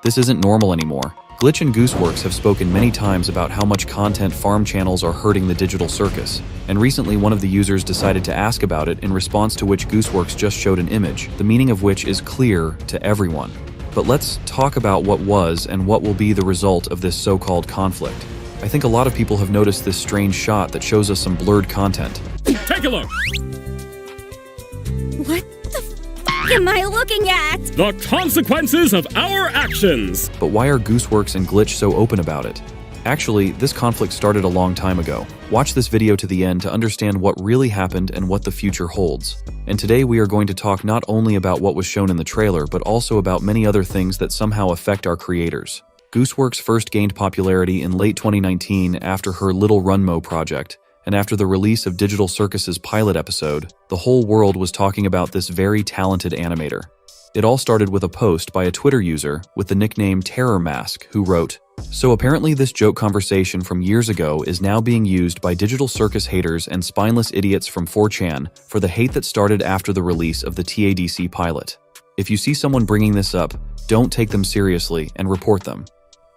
This isn't normal anymore. Glitch and Gooseworx have spoken many times about how much content farm channels are hurting the digital circus, and recently one of the users decided to ask about it, in response to which Gooseworx just showed an image, the meaning of which is clear to everyone. But let's talk about what was and what will be the result of this so-called conflict. I think a lot of people have noticed this strange shot that shows us some blurred content. Take a look! What the f am I looking at? The consequences of our actions! But why are Gooseworx and Glitch so open about it? Actually, this conflict started a long time ago. Watch this video to the end to understand what really happened and what the future holds. And today we are going to talk not only about what was shown in the trailer, but also about many other things that somehow affect our creators. Gooseworx first gained popularity in late 2019 after her Little Runmo project, and after the release of Digital Circus's pilot episode, the whole world was talking about this very talented animator. It all started with a post by a Twitter user with the nickname Terror Mask, who wrote, "So apparently this joke conversation from years ago is now being used by Digital Circus haters and spineless idiots from 4chan for the hate that started after the release of the TADC pilot. If you see someone bringing this up, don't take them seriously and report them."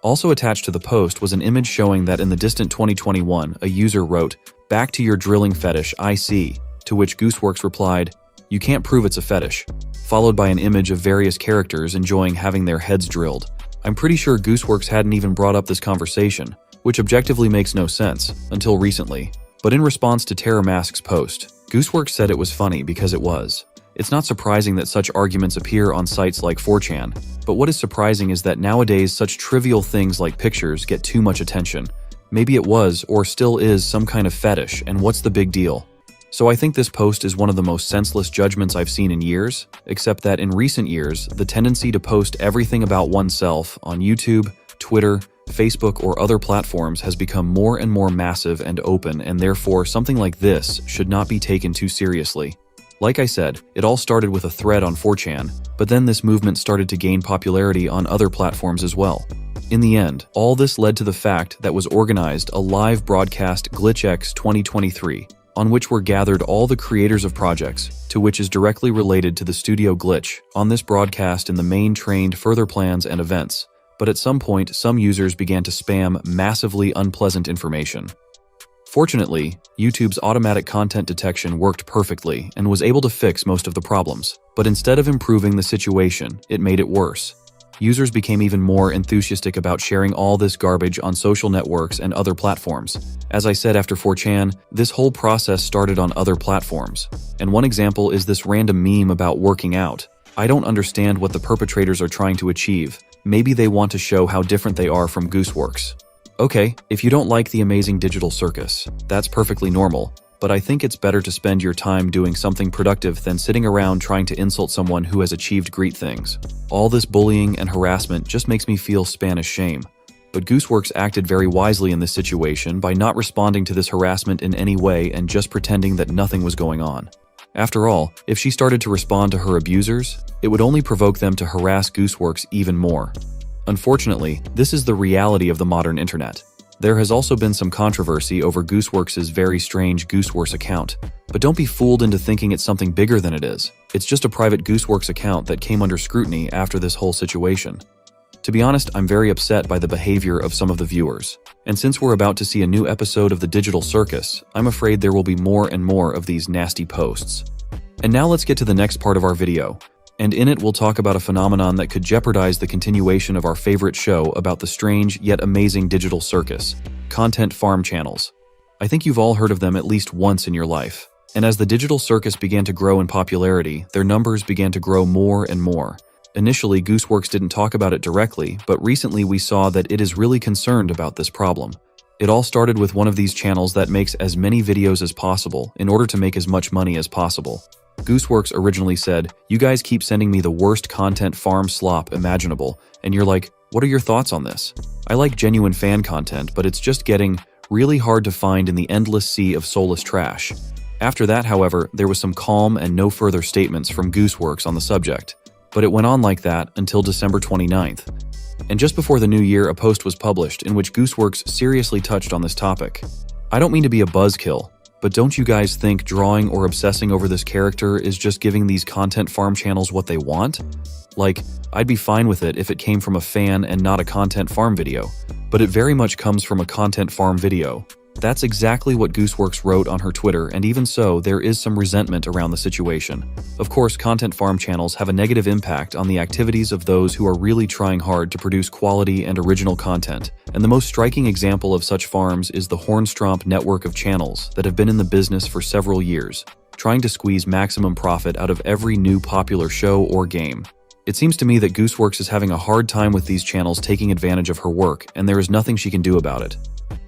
Also attached to the post was an image showing that in the distant 2021, a user wrote, "Back to your drilling fetish, I see," to which Gooseworx replied, "You can't prove it's a fetish," followed by an image of various characters enjoying having their heads drilled. I'm pretty sure Gooseworx hadn't even brought up this conversation, which objectively makes no sense, until recently. But in response to Terror Mask's post, Gooseworx said it was funny because it was. It's not surprising that such arguments appear on sites like 4chan, but what is surprising is that nowadays such trivial things like pictures get too much attention. Maybe it was, or still is, some kind of fetish, and what's the big deal? So I think this post is one of the most senseless judgments I've seen in years, except that in recent years, the tendency to post everything about oneself on YouTube, Twitter, Facebook, or other platforms has become more and more massive and open, and therefore something like this should not be taken too seriously. Like I said, it all started with a thread on 4chan, but then this movement started to gain popularity on other platforms as well. In the end, all this led to the fact that was organized a live broadcast GlitchX 2023, on which were gathered all the creators of projects, to which is directly related to the studio Glitch. On this broadcast in the main trained further plans and events, but at some point some users began to spam massively unpleasant information. Fortunately, YouTube's automatic content detection worked perfectly and was able to fix most of the problems, but instead of improving the situation, it made it worse. Users became even more enthusiastic about sharing all this garbage on social networks and other platforms. As I said after 4chan, this whole process started on other platforms. And one example is this random meme about working out. I don't understand what the perpetrators are trying to achieve. Maybe they want to show how different they are from Gooseworx. Okay, if you don't like the amazing digital circus, that's perfectly normal, but I think it's better to spend your time doing something productive than sitting around trying to insult someone who has achieved great things. All this bullying and harassment just makes me feel Spanish shame. But Gooseworx acted very wisely in this situation by not responding to this harassment in any way and just pretending that nothing was going on. After all, if she started to respond to her abusers, it would only provoke them to harass Gooseworx even more. Unfortunately, this is the reality of the modern internet. There has also been some controversy over Gooseworx's very strange Gooseworx account, but don't be fooled into thinking it's something bigger than it is. It's just a private Gooseworx account that came under scrutiny after this whole situation. To be honest, I'm very upset by the behavior of some of the viewers. And since we're about to see a new episode of the Digital Circus, I'm afraid there will be more and more of these nasty posts. And now let's get to the next part of our video. And in it we'll talk about a phenomenon that could jeopardize the continuation of our favorite show about the strange yet amazing digital circus, content farm channels. I think you've all heard of them at least once in your life. And as the digital circus began to grow in popularity, their numbers began to grow more and more. Initially, Gooseworx didn't talk about it directly, but recently we saw that it is really concerned about this problem. It all started with one of these channels that makes as many videos as possible in order to make as much money as possible. Gooseworx originally said, "You guys keep sending me the worst content farm slop imaginable," and you're like, what are your thoughts on this? I like genuine fan content, but it's just getting really hard to find in the endless sea of soulless trash. After that, however, there was some calm and no further statements from Gooseworx on the subject. But it went on like that until December 29th. And just before the new year, a post was published in which Gooseworx seriously touched on this topic. I don't mean to be a buzzkill, But don't you guys think drawing or obsessing over this character is just giving these content farm channels what they want? Like, I'd be fine with it if it came from a fan and not a content farm video, but it very much comes from a content farm video. That's exactly what Gooseworx wrote on her Twitter, and even so, there is some resentment around the situation. Of course, content farm channels have a negative impact on the activities of those who are really trying hard to produce quality and original content, and the most striking example of such farms is the Hornstromp network of channels that have been in the business for several years, trying to squeeze maximum profit out of every new popular show or game. It seems to me that Gooseworx is having a hard time with these channels taking advantage of her work, and there is nothing she can do about it.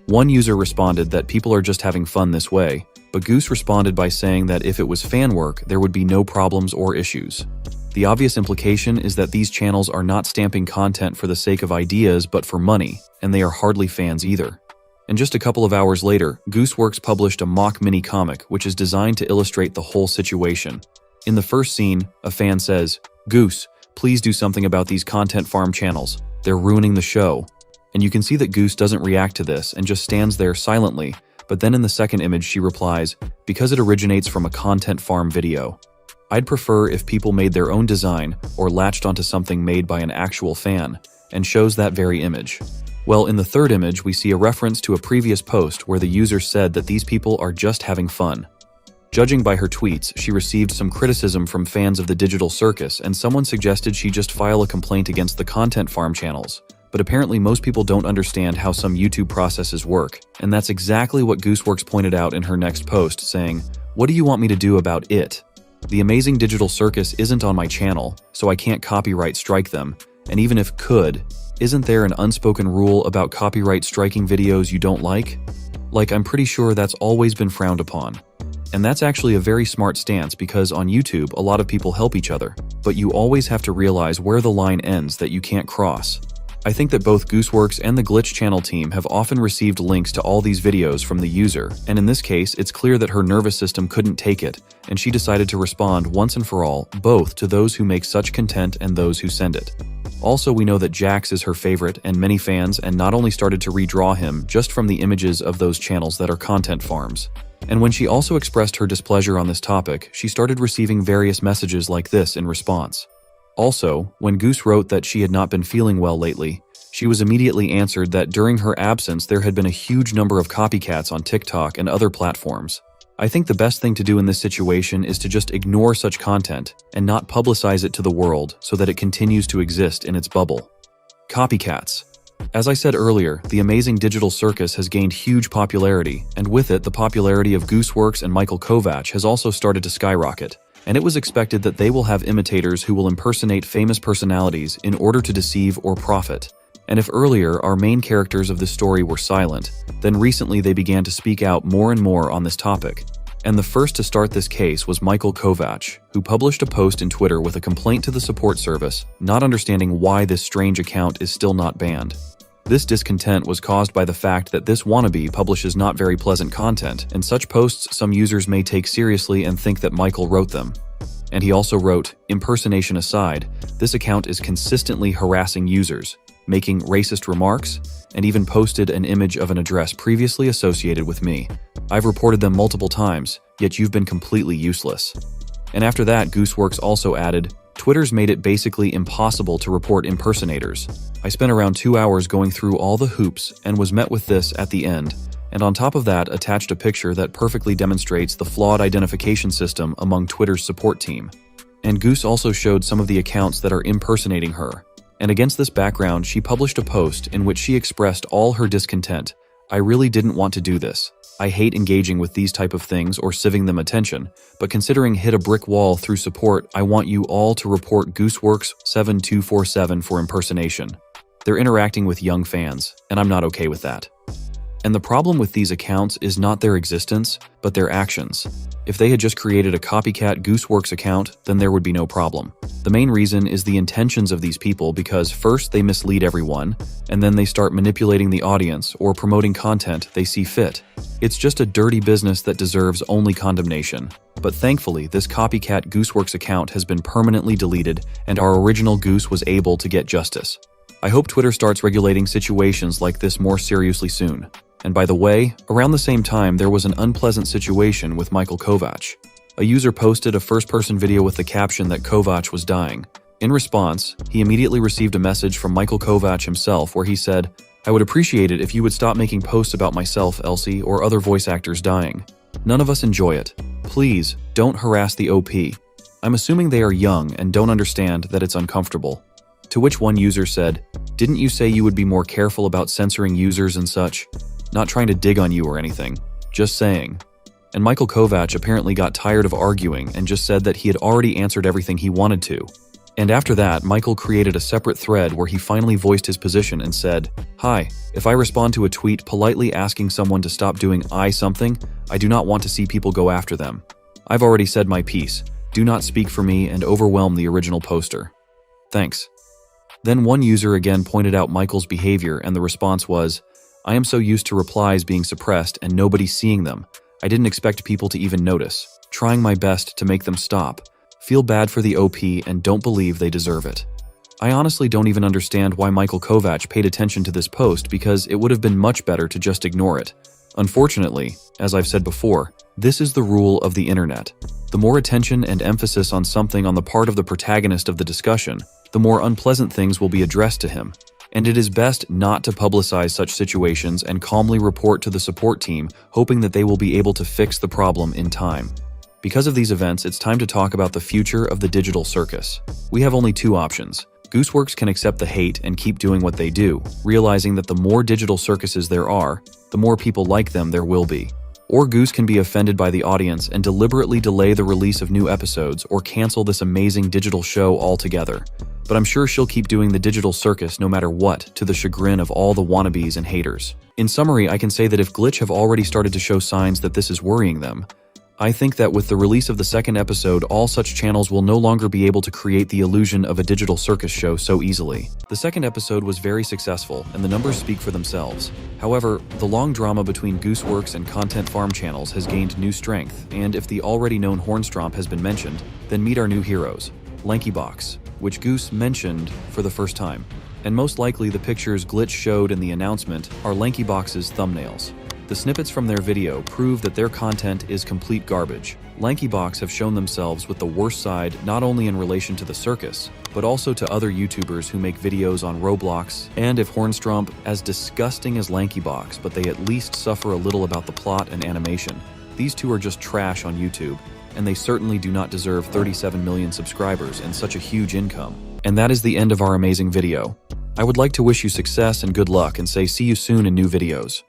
One user responded that people are just having fun this way, but Goose responded by saying that if it was fan work, there would be no problems or issues. The obvious implication is that these channels are not stamping content for the sake of ideas but for money, and they are hardly fans either. And just a couple of hours later, Gooseworx published a mock mini-comic which is designed to illustrate the whole situation. In the first scene, a fan says, "Goose, please do something about these content farm channels. They're ruining the show." And you can see that Goose doesn't react to this and just stands there silently, but then in the second image she replies, "Because it originates from a content farm video. I'd prefer if people made their own design or latched onto something made by an actual fan," and shows that very image. Well, in the third image we see a reference to a previous post where the user said that these people are just having fun. Judging by her tweets, she received some criticism from fans of the digital circus, and someone suggested she just file a complaint against the content farm channels. But apparently most people don't understand how some YouTube processes work, and that's exactly what Gooseworx pointed out in her next post, saying, "What do you want me to do about it? The amazing digital circus isn't on my channel, so I can't copyright strike them, and even if could, isn't there an unspoken rule about copyright striking videos you don't like? Like, I'm pretty sure that's always been frowned upon." And that's actually a very smart stance because on YouTube, a lot of people help each other, but you always have to realize where the line ends that you can't cross. I think that both Gooseworx and the Glitch channel team have often received links to all these videos from the user, and in this case, it's clear that her nervous system couldn't take it, and she decided to respond once and for all, both to those who make such content and those who send it. Also, we know that Jax is her favorite, and many fans and not only started to redraw him just from the images of those channels that are content farms. And when she also expressed her displeasure on this topic, she started receiving various messages like this in response. Also, when Goose wrote that she had not been feeling well lately, she was immediately answered that during her absence there had been a huge number of copycats on TikTok and other platforms. I think the best thing to do in this situation is to just ignore such content and not publicize it to the world so that it continues to exist in its bubble. Copycats. As I said earlier, the amazing digital circus has gained huge popularity, and with it the popularity of Gooseworx and Michael Kovac has also started to skyrocket. And it was expected that they will have imitators who will impersonate famous personalities in order to deceive or profit. And if earlier our main characters of this story were silent, then recently they began to speak out more and more on this topic. And the first to start this case was Michael Kovac, who published a post in Twitter with a complaint to the support service, not understanding why this strange account is still not banned. This discontent was caused by the fact that this wannabe publishes not very pleasant content, and such posts some users may take seriously and think that Michael wrote them. And he also wrote, "Impersonation aside, this account is consistently harassing users, making racist remarks, and even posted an image of an address previously associated with me. I've reported them multiple times, yet you've been completely useless." And after that, Gooseworx also added, "Twitter's made it basically impossible to report impersonators. I spent around 2 hours going through all the hoops and was met with this at the end, and on top of that attached a picture that perfectly demonstrates the flawed identification system among Twitter's support team." And Goose also showed some of the accounts that are impersonating her. And against this background, she published a post in which she expressed all her discontent. "I really didn't want to do this. I hate engaging with these type of things or sieving them attention, but considering hit a brick wall through support, I want you all to report Gooseworx 7247 for impersonation. They're interacting with young fans, and I'm not okay with that." And the problem with these accounts is not their existence, but their actions. If they had just created a copycat Gooseworx account, then there would be no problem. The main reason is the intentions of these people because first they mislead everyone, and then they start manipulating the audience or promoting content they see fit. It's just a dirty business that deserves only condemnation. But thankfully, this copycat Gooseworx account has been permanently deleted, and our original Goose was able to get justice. I hope Twitter starts regulating situations like this more seriously soon. And by the way, around the same time, there was an unpleasant situation with Michael Kovac. A user posted a first-person video with the caption that Kovac was dying. In response, he immediately received a message from Michael Kovac himself where he said, "I would appreciate it if you would stop making posts about myself, Elsie, or other voice actors dying. None of us enjoy it. Please, don't harass the OP." I'm assuming they are young and don't understand that it's uncomfortable. To which one user said, "Didn't you say you would be more careful about censoring users and such? Not trying to dig on you or anything. Just saying." And Michael Kovac apparently got tired of arguing and just said that he had already answered everything he wanted to. And after that, Michael created a separate thread where he finally voiced his position and said, "Hi, if I respond to a tweet politely asking someone to stop doing something, I do not want to see people go after them. I've already said my piece. Do not speak for me and overwhelm the original poster. Thanks." Then one user again pointed out Michael's behavior and the response was, "I am so used to replies being suppressed and nobody seeing them. I didn't expect people to even notice. Trying my best to make them stop. Feel bad for the OP and don't believe they deserve it." I honestly don't even understand why Michael Kovac paid attention to this post because it would have been much better to just ignore it. Unfortunately, as I've said before, this is the rule of the internet. The more attention and emphasis on something on the part of the protagonist of the discussion, the more unpleasant things will be addressed to him. And it is best not to publicize such situations and calmly report to the support team, hoping that they will be able to fix the problem in time. Because of these events, it's time to talk about the future of the digital circus. We have only two options. Gooseworx can accept the hate and keep doing what they do, realizing that the more digital circuses there are, the more people like them there will be. Or Goose can be offended by the audience and deliberately delay the release of new episodes or cancel this amazing digital show altogether. But I'm sure she'll keep doing the digital circus no matter what, to the chagrin of all the wannabes and haters. In summary, I can say that if Glitch have already started to show signs that this is worrying them, I think that with the release of the second episode, all such channels will no longer be able to create the illusion of a digital circus show so easily. The second episode was very successful, and the numbers speak for themselves. However, the long drama between Gooseworx and Content Farm channels has gained new strength, and if the already known Hornstromp has been mentioned, then meet our new heroes, Lankybox, which Goose mentioned for the first time. And most likely the pictures Glitch showed in the announcement are Lankybox's thumbnails. The snippets from their video prove that their content is complete garbage. Lankybox have shown themselves with the worst side not only in relation to the circus, but also to other YouTubers who make videos on Roblox, and if Hornstromp, as disgusting as Lankybox, but they at least suffer a little about the plot and animation. These two are just trash on YouTube, and they certainly do not deserve 37 million subscribers and such a huge income. And that is the end of our amazing video. I would like to wish you success and good luck and say see you soon in new videos.